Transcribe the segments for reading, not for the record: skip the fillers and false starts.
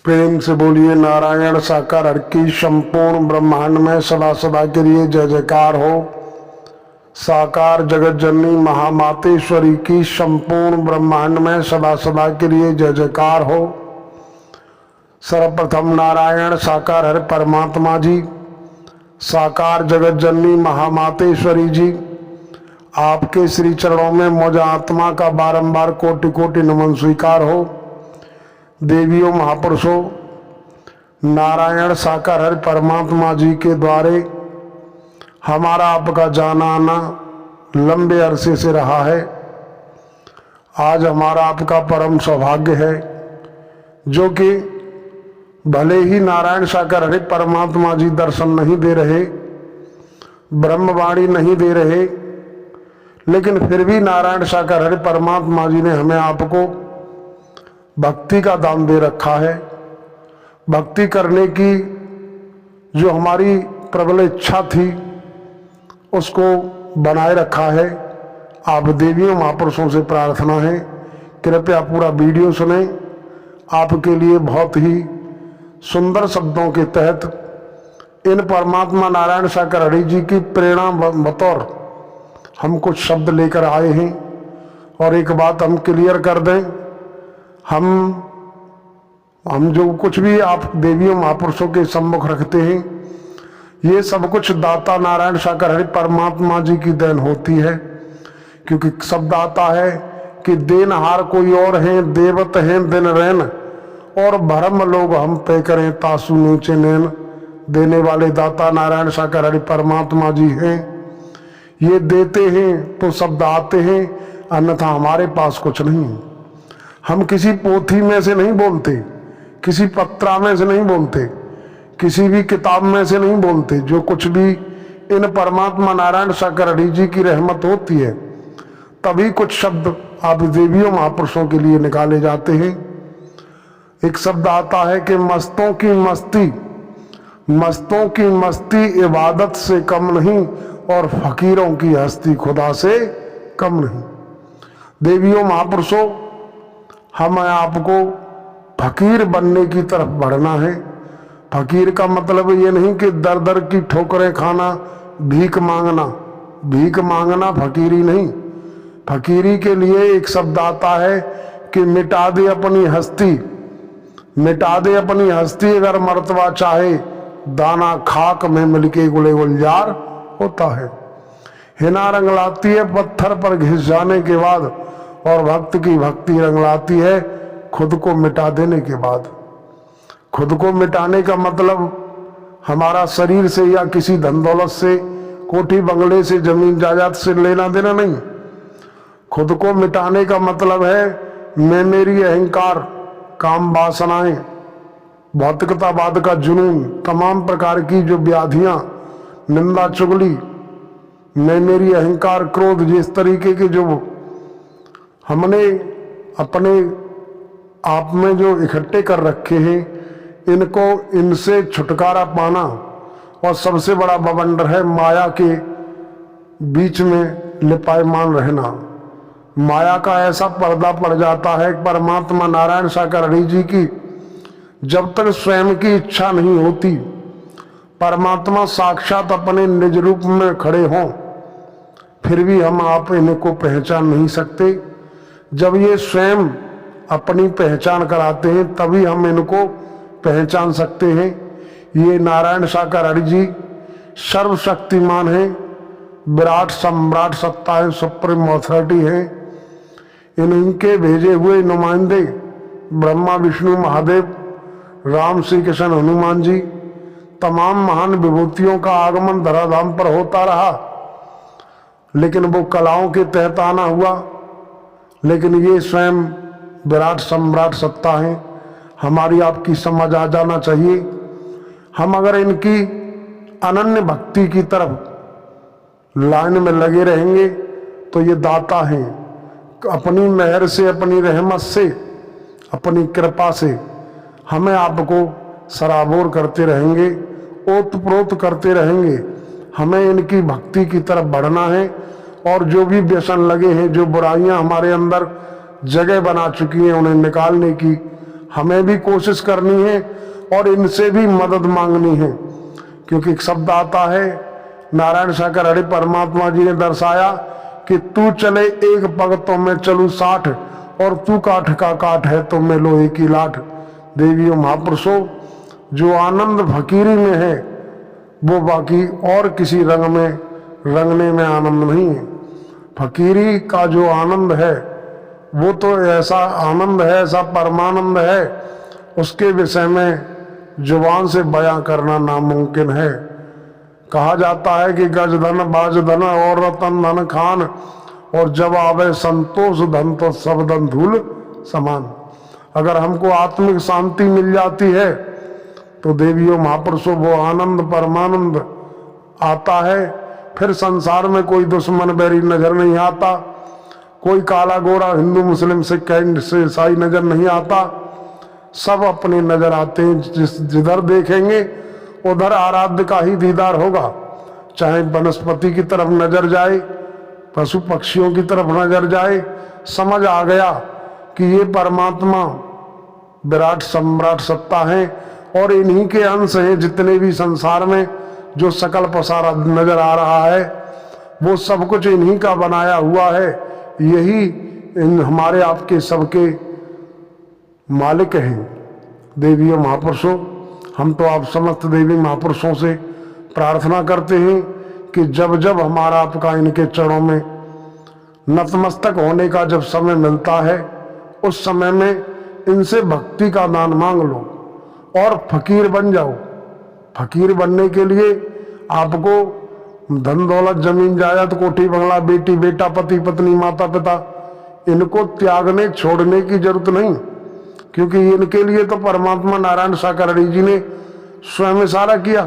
प्रेम से बोलिए नारायण साकार हर की संपूर्ण ब्रह्मांड में सदा सदा के लिए जय जयकार हो। साकार जगत जननी महामातेश्वरी की संपूर्ण ब्रह्मांड में सदा सदा के लिए जय जयकार हो। सर्वप्रथम नारायण साकार हर परमात्मा जी, साकार जगत जननी महामातेश्वरी जी, आपके श्री चरणों में मुझ आत्मा का बारंबार कोटि कोटि नमन स्वीकार हो। देवियों महापुरुषों, नारायण साकार हर परमात्मा जी के द्वारे हमारा आपका जाना आना लंबे अरसे से रहा है। आज हमारा आपका परम सौभाग्य है, जो कि भले ही नारायण साकार हरि परमात्मा जी दर्शन नहीं दे रहे, ब्रह्मवाणी नहीं दे रहे, लेकिन फिर भी नारायण साकार हरि परमात्मा जी ने हमें आपको भक्ति का दान दे रखा है। भक्ति करने की जो हमारी प्रबल इच्छा थी उसको बनाए रखा है। आप देवियों महापुरुषों से प्रार्थना है, कृपया पूरा वीडियो सुने। आपके लिए बहुत ही सुंदर शब्दों के तहत इन परमात्मा नारायण साकार हरि जी की प्रेरणा बतौर हम कुछ शब्द लेकर आए हैं। और एक बात हम क्लियर कर दें, हम जो कुछ भी आप देवियों महापुरुषों के सम्मुख रखते हैं, ये सब कुछ दाता नारायण साकार हरि परमात्मा जी की देन होती है। क्योंकि शब्द आता है कि देनहार कोई और हैं, देवत हैं दिन रैन, और भरम लोग हम पे करें तासु नीचे नैन। देने वाले दाता नारायण साकार हरि परमात्मा जी हैं। ये देते हैं तो शब्द आते हैं, अन्यथा हमारे पास कुछ नहीं। हम किसी पोथी में से नहीं बोलते, किसी पत्रा में से नहीं बोलते, किसी भी किताब में से नहीं बोलते। जो कुछ भी इन परमात्मा नारायण साकार हरि जी की रहमत होती है, तभी कुछ शब्द आप देवियों महापुरुषों के लिए निकाले जाते हैं। एक शब्द आता है कि मस्तों की मस्ती, मस्तों की मस्ती इबादत से कम नहीं, और फकीरों की हस्ती खुदा से कम नहीं। देवियों महापुरुषों, हमें आपको फकीर बनने की तरफ बढ़ना है। फकीर का मतलब ये नहीं कि दर दर की ठोकरें खाना, भीख मांगना। भीख मांगना फकीरी नहीं। फकीरी के लिए एक शब्द आता है कि मिटा दे अपनी हस्ती, मिटा दे अपनी हस्ती। अगर मर्तबा चाहे दाना खाक में मिलके गुले गुलजार होता है। हिना रंगलाती है पत्थर पर घिस जाने के बाद, और भक्त की भक्ति रंगलाती है खुद को मिटा देने के बाद। खुद को मिटाने का मतलब हमारा शरीर से या किसी धन दौलत से, कोठी बंगले से, जमीन जायदाद से लेना देना नहीं। खुद को मिटाने का मतलब है मैं मेरी अहंकार, काम वासनाएं, भौतिकतावाद का जुनून, तमाम प्रकार की जो व्याधियां, निंदा चुगली, मैं मेरी अहंकार, क्रोध, जिस तरीके के जो हमने अपने आप में जो इकट्ठे कर रखे हैं, इनको, इनसे छुटकारा पाना। और सबसे बड़ा बवंडर है माया के बीच में लिपायमान रहना। माया का ऐसा पर्दा पड़ जाता है परमात्मा नारायण साकार हरि जी की जब तक स्वयं की इच्छा नहीं होती, परमात्मा साक्षात अपने निज रूप में खड़े हों, फिर भी हम आप इनको पहचान नहीं सकते। जब ये स्वयं अपनी पहचान कराते हैं, तभी हम इनको पहचान सकते हैं। ये नारायण साकार हरि जी सर्वशक्तिमान हैं, विराट सम्राट सत्ता है, सुप्रीम ऑथोरिटी है। इनके भेजे हुए नुमाइंदे ब्रह्मा विष्णु महादेव, राम श्री कृष्ण हनुमान जी, तमाम महान विभूतियों का आगमन धराधाम पर होता रहा, लेकिन वो कलाओं के तहत आना हुआ। लेकिन ये स्वयं विराट सम्राट सत्ता है। हमारी आपकी समझ आ जाना चाहिए। हम अगर इनकी अनन्य भक्ति की तरफ लाइन में लगे रहेंगे तो ये दाता हैं। अपनी मेहर से, अपनी रहमत से, अपनी कृपा से हमें आपको सराबोर करते रहेंगे, ओतप्रोत करते रहेंगे। हमें इनकी भक्ति की तरफ बढ़ना है। और जो भी व्यसन लगे हैं, जो बुराइयां हमारे अंदर जगह बना चुकी हैं, उन्हें निकालने की हमें भी कोशिश करनी है और इनसे भी मदद मांगनी है, क्योंकि एक शब्द आता है, नारायण सागर हरि परमात्मा जी ने दर्शाया कि तू चले एक पग तो मैं चलूं 60, और तू काठ का काठ है तो मैं लोहे की लाठ। देवियों महापुरुषों, जो आनंद फकीरी में है वो बाकी और किसी रंग में रंगने में आनंद नहीं है। फकीरी का जो आनंद है वो तो ऐसा आनंद है, ऐसा परमानंद है, उसके विषय में जुबान से बयां करना नामुमकिन है। कहा जाता है कि गज धन बाज धन और रतन धन खान, और जब आवे संतोष धन तो सब धन धूल समान। अगर हमको आत्मिक शांति मिल जाती है तो देवियों महापुरुषों वो आनंद परमानंद आता है, फिर संसार में कोई दुश्मन बैरी नजर नहीं आता, कोई काला गोरा हिंदू मुस्लिम सिख ईसाई नजर नहीं आता, सब अपने नजर आते हैं। जिधर देखेंगे उधर आराध्य का ही दीदार होगा। चाहे वनस्पति की तरफ नजर जाए, पशु पक्षियों की तरफ नजर जाए, समझ आ गया कि ये परमात्मा विराट सम्राट सत्ता है और इन्हीं के अंश हैं। जितने भी संसार में जो सकल पसारा नजर आ रहा है वो सब कुछ इन्हीं का बनाया हुआ है। यही इन हमारे आपके सबके मालिक हैं। देवियों महापुरुषों, हम तो आप समस्त देवी महापुरुषों से प्रार्थना करते हैं कि जब जब हमारा आपका इनके चरणों में नतमस्तक होने का जब समय मिलता है, उस समय में इनसे भक्ति का दान मांग लो और फकीर बन जाओ। फकीर बनने के लिए आपको धन दौलत जमीन जायदाद कोठी बंगला बेटी बेटा पति पत्नी माता पिता इनको त्यागने छोड़ने की जरूरत नहीं, क्योंकि इनके लिए तो परमात्मा नारायण सागर हरि जी ने स्वयं इशारा किया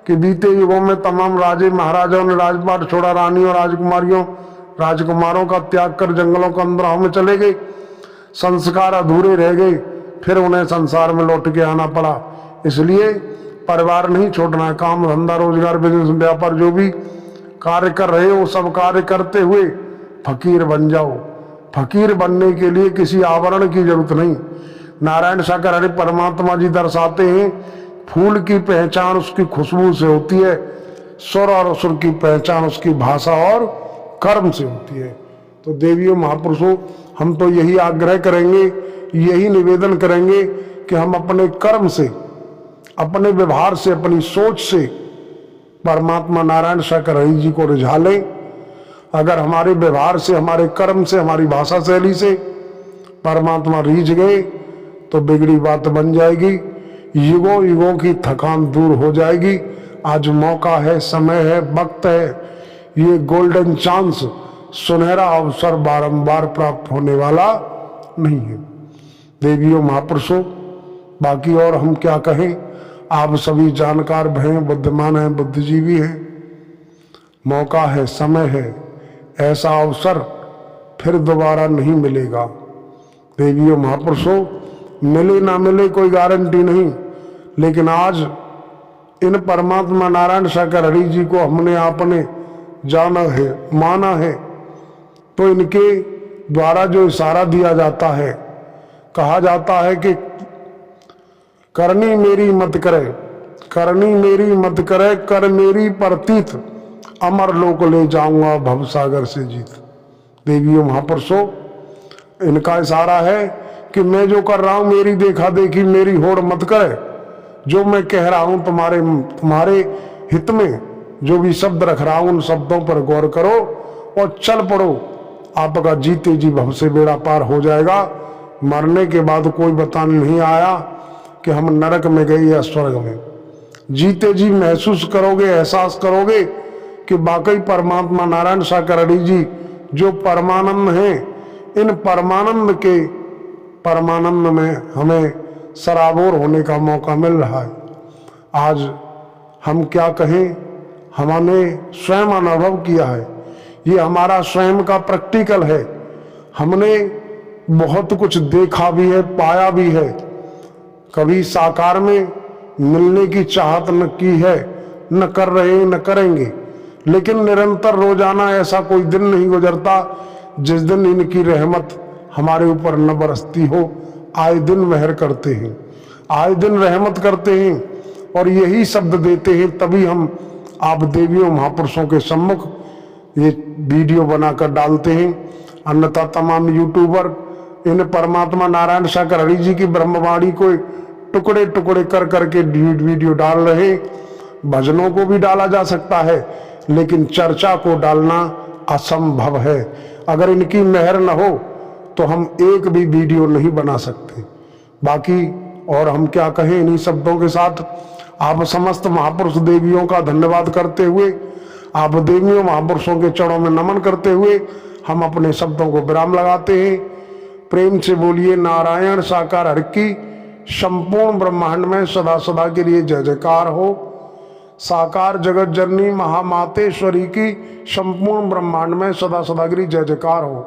कि बीते युगों में तमाम राजे महाराजाओं ने राजपाट छोड़ा, रानी और राजकुमारों का त्याग कर जंगलों के अंदर में चले गए, संस्कार अधूरे रह गए, फिर उन्हें संसार में लौट के आना पड़ा। इसलिए परिवार नहीं छोड़ना है, काम धंधा रोजगार बिजनेस व्यापार जो भी कार्य कर रहे हो सब कार्य करते हुए फकीर बन जाओ। फकीर बनने के लिए किसी आवरण की जरूरत नहीं। नारायण सागर हरि परमात्मा जी दर्शाते हैं, फूल की पहचान उसकी खुशबू से होती है, सुर और असुर की पहचान उसकी भाषा और कर्म से होती है। तो देवियों महापुरुषों, हम तो यही आग्रह करेंगे, यही निवेदन करेंगे कि हम अपने कर्म से, अपने व्यवहार से, अपनी सोच से परमात्मा नारायण सागर हरि जी को रिझा लें। अगर हमारे व्यवहार से, हमारे कर्म से, हमारी भाषा शैली से परमात्मा रीझ गए तो बिगड़ी बात बन जाएगी, युगों युगों की थकान दूर हो जाएगी। आज मौका है, समय है, वक्त है, ये गोल्डन चांस, सुनहरा अवसर बारंबार प्राप्त होने वाला नहीं है। देवियों महापुरुषों, बाकी और हम क्या कहें, आप सभी जानकार हैं, बुद्धिमान हैं, बुद्धिजीवी हैं। मौका है, समय है, ऐसा अवसर फिर दोबारा नहीं मिलेगा। देवियों महापुरुषों, मिले ना मिले कोई गारंटी नहीं, लेकिन आज इन परमात्मा नारायण सागर हरि जी को हमने आपने जाना है, माना है, तो इनके द्वारा जो इशारा दिया जाता है, कहा जाता है कि करनी मेरी मत करे, करनी मेरी मत करे, कर मेरी प्रतीत, अमर लोक ले जाऊंगा भवसागर से जीत। देवियों महापुरुषों, इनका इशारा है कि मैं जो कर रहा हूं मेरी देखा देखी, मेरी होड़ मत करे। जो मैं कह रहा हूं तुम्हारे हित में, जो भी शब्द रख रहा हूं उन शब्दों पर गौर करो और चल पड़ो। आपका जीते जी भव से बेड़ा पार हो जाएगा। मरने के बाद कोई बताने नहीं आया कि हम नरक में गए या स्वर्ग में। जीते जी महसूस करोगे, एहसास करोगे कि वाकई परमात्मा नारायण सागर हरि जी जो परमानंद हैं, इन परमानंद में हमें सराबोर होने का मौका मिल रहा है। आज हम क्या कहें, हमने स्वयं अनुभव किया है, ये हमारा स्वयं का प्रैक्टिकल है। हमने बहुत कुछ देखा भी है, पाया भी है, कभी साकार में मिलने की चाहत न की है, न कर रहे न करेंगे, लेकिन निरंतर रोजाना ऐसा कोई दिन नहीं गुजरता जिस दिन इनकी रहमत हमारे ऊपर न बरसती हो। आए दिन मेहर करते हैं, आए दिन रहमत करते हैं और यही शब्द देते हैं, तभी हम आप देवियों महापुरुषों के सम्मुख ये वीडियो बनाकर डालते हैं। अन्यथा तमाम यूट्यूबर इन परमात्मा नारायण सागर हरि जी की ब्रह्मवाणी को टुकड़े टुकड़े कर करके वीडियो डाल रहे हैं। भजनों को भी डाला जा सकता है, लेकिन चर्चा को डालना असंभव है। अगर इनकी मेहर न हो तो हम एक भी वीडियो नहीं बना सकते। बाकी और हम क्या कहें, इन्हीं शब्दों के साथ आप समस्त महापुरुष देवियों का धन्यवाद करते हुए, आप देवियों महापुरुषों के चरणों में नमन करते हुए हम अपने शब्दों को विराम लगाते हैं। प्रेम से बोलिए नारायण साकार हरि की संपूर्ण ब्रह्मांड में सदा सदा के लिए जय जयकार हो। साकार जगत जननी महामातेश्वरी की संपूर्ण ब्रह्मांड में सदा सदा के लिए जय जयकार हो।